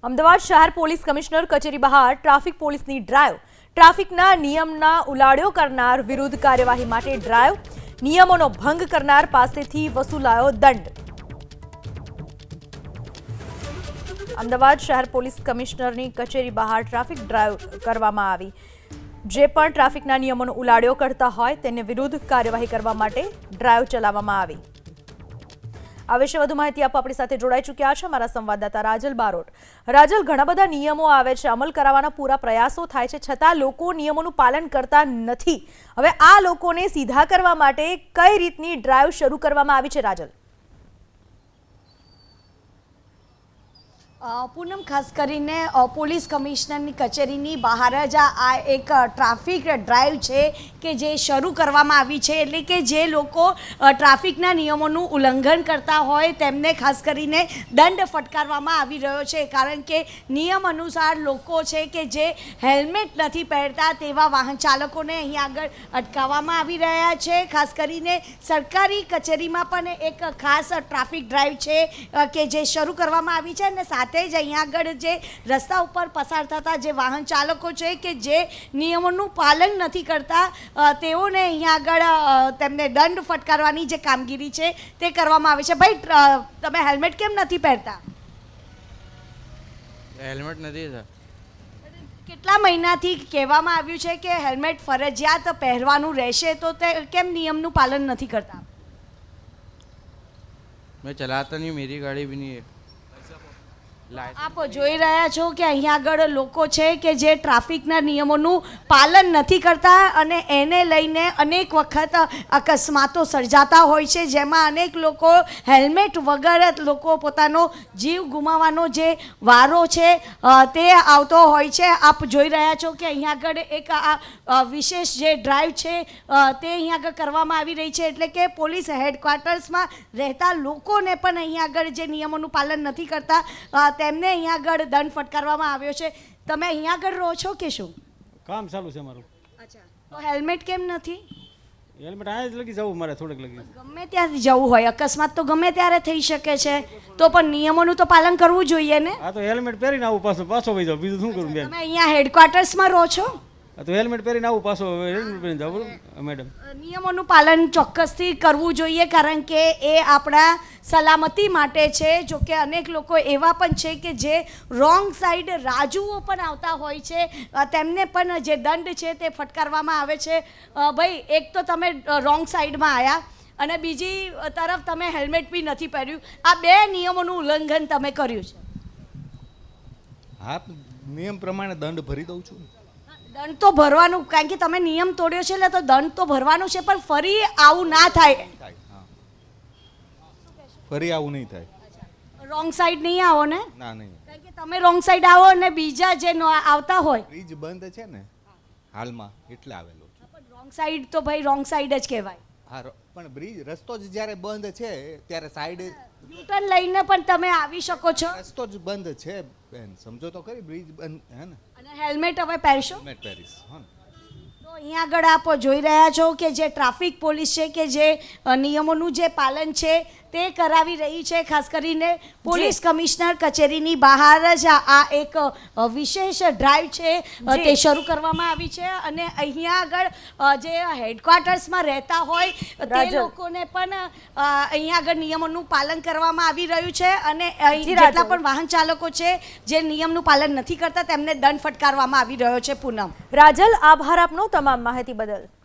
અમદાવાદ શહેર police commissioner કચેરી બહાર ટ્રાફિક પોલીસની ડ્રાઈવ ટ્રાફિકના નિયમના ઉલાળ્યો કરનાર વિરુદ્ધ કાર્યવાહી માટે ડ્રાઈવ નિયમોનો ભંગ કરનાર પાસેથી વસૂલાયો દંડ। અમદાવાદ શહેર પોલીસ કમિશનરની કચેરી બહાર ટ્રાફિક ડ્રાઈવ કરવામાં આવી। જે પણ ટ્રાફિકના નિયમોનો ઉલાળ્યો કરતા હોય તેને વિરુદ્ધ કાર્યવાહી કરવા માટે ડ્રાઈવ ચલાવવામાં આવી। આ વિશે વધુ માહિતી આપવા આપણી સાથે જોડાઈ ચૂક્યા છે અમારા સંવાદદાતા રાજલ બારોટ। રાજલ, ઘણા બધા નિયમો આવે છે, અમલ કરાવવાના પૂરા પ્રયાસો થાય છે, છતાં લોકો નિયમોનું પાલન કરતા નથી। હવે આ લોકોને સીધા કરવા માટે કઈ રીતની ડ્રાઈવ શરૂ કરવામાં આવી છે રાજલ? પૂનમ, ખાસ કરીને પોલીસ કમિશનરની કચેરીની બહાર જ આ એક ટ્રાફિક ડ્રાઈવ છે કે જે શરૂ કરવામાં આવી છે। એટલે કે જે લોકો ટ્રાફિકના નિયમોનું ઉલ્લંઘન કરતા હોય તેમને ખાસ કરીને દંડ ફટકારવામાં આવી રહ્યો છે। કારણ કે નિયમ અનુસાર લોકો છે કે જે હેલ્મેટ નથી પહેરતા તેવા વાહન ચાલકોને અહીં આગળ અટકાવવામાં આવી રહ્યા છે। ખાસ કરીને સરકારી કચેરીમાં પણ એક ખાસ ટ્રાફિક ડ્રાઈવ છે કે જે શરૂ કરવામાં આવી છે અને જ અહીંયા આગળ જે રસ્તા ઉપર પસાર થતા જે વાહન ચાલકો છે કે જે નિયમોનું પાલન નથી કરતા તેઓને અહીંયા આગળ તેમને દંડ ફટકારવાની જે કામગીરી છે તે કરવામાં આવે છે। ભાઈ, તમે હેલ્મેટ કેમ નથી પહેરતા? હેલ્મેટ નથી સર। કેટલા મહિનાથી કહેવામાં આવ્યું છે કે હેલ્મેટ ફરજિયાત પહેરવાનું રહેશે, તો તે કેમ નિયમનું પાલન નથી કરતા? मैं चलाता नहीं, मेरी गाड़ी भी नहीं है। આપ જોઈ રહ્યા છો કે અહીંયા આગળ લોકો છે કે જે ટ્રાફિકના નિયમોનું પાલન નથી કરતા અને એને લઈને અનેક વખત અકસ્માતો સર્જાતા હોય છે, જેમાં અનેક લોકો હેલ્મેટ વગર લોકો પોતાનો જીવ ગુમાવવાનો જે વારો છે તે આવતો હોય છે। આપ જોઈ રહ્યા છો કે અહીંયા આગળ એક આ વિશેષ જે ડ્રાઈવ છે તે અહીંયા આગળ કરવામાં આવી રહી છે। એટલે કે પોલીસ હેડક્વાર્ટર્સમાં રહેતા લોકોને પણ અહીંયા આગળ જે નિયમોનું પાલન નથી કરતા તેમને અહીંયા આગળ દંડ ફટકારવામાં આવ્યો છે। તમે અહીંયા આગળ રહો છો કે શું? કામ ચાલુ છે મારું। અચ્છા, તો હેલ્મેટ કેમ નથી? હેલ્મેટ આ જ લગી જવું મારે, થોડેક લગી ગમે ત્યાં જવું હોય, અકસ્માત તો ગમે ત્યારે થઈ શકે છે, તો પણ નિયમોનું તો પાલન કરવું જોઈએ ને। આ તો હેલ્મેટ પહેરીને આવું, પાછો વહી જાવ, બીજું શું કરું બેન? તમે અહીંયા હેડક્વાર્ટર્સમાં રહો છો? આ તો હેલ્મેટ પહેરીને આવું, પાછો હેલ્મેટ પહેરીને જાવ મેડમ। નિયમોનું પાલન ચોક્કસથી કરવું જોઈએ, કારણ કે એ આપણા સલામતી માટે છે। જો કે અનેક લોકો એવા પણ છે કે જે રોંગ સાઈડ રાજુઓ પણ આવતા હોય છે, તેમને પણ જે દંડ છે તે ફટકારવામાં આવે છે। ભાઈ, એક તો તમે રોંગ સાઈડમાં આવ્યા અને બીજી તરફ તમે હેલ્મેટ બી નથી પહેર્યું, આ બે નિયમોનું ઉલ્લંઘન તમે કર્યું છે। હા, નિયમ પ્રમાણે દંડ ભરી દઉં છું। દંડ તો ભરવાનું, કારણ કે તમે નિયમ તોડ્યો છે એટલે તો દંડ તો ભરવાનું છે, પણ ફરી આવું ના થાય। ફરી આવું નહીં થાય। રોંગ સાઈડ નહીં આવો ને? ના, નહીં। કારણ કે તમે રોંગ સાઈડ આવો અને બીજા જે આવતા હોય, બ્રિજ બંધ છે ને હાલમાં, એટલે આવેલો છું। પણ રોંગ સાઈડ તો ભાઈ રોંગ સાઈડ જ કહેવાય। હા, પણ બ્રિજ રસ્તો જ જ્યારે બંધ છે ત્યારે સાઈડ યુટર્ન લઈને પણ તમે આવી શકો છો। રસ્તો જ બંધ છે બેન, સમજો તો ખરી, બ્રિજ બંધ હે ને। અને હેલ્મેટ હવે પહેરશો? હેલ્મેટ પહેરીશ, હા। તો અહીંયા આગળ આપ જોઈ રહ્યા છો કે જે ટ્રાફિક પોલીસ છે કે જે નિયમોનું જે પાલન છે તે કરાવી રહી છે। ખાસ કરીને પોલીસ કમિશનર કચેરીની બહાર જ આ એક વિશેષ ડ્રાઈવ છે તે શરૂ કરવામાં આવી છે અને અહીંયા આગળ જે હેડક્વાર્ટર્સમાં રહેતા હોય તે લોકોને પણ અહીંયા આગળ નિયમોનું પાલન કરવામાં આવી રહ્યું છે અને જેટલા પણ વાહન ચાલકો છે જે નિયમનું પાલન નથી કરતા તેમને દંડ ફટકારવામાં આવી રહ્યો છે। પૂનમ, રાજલ, આભાર આપનો તમામ માહિતી બદલ।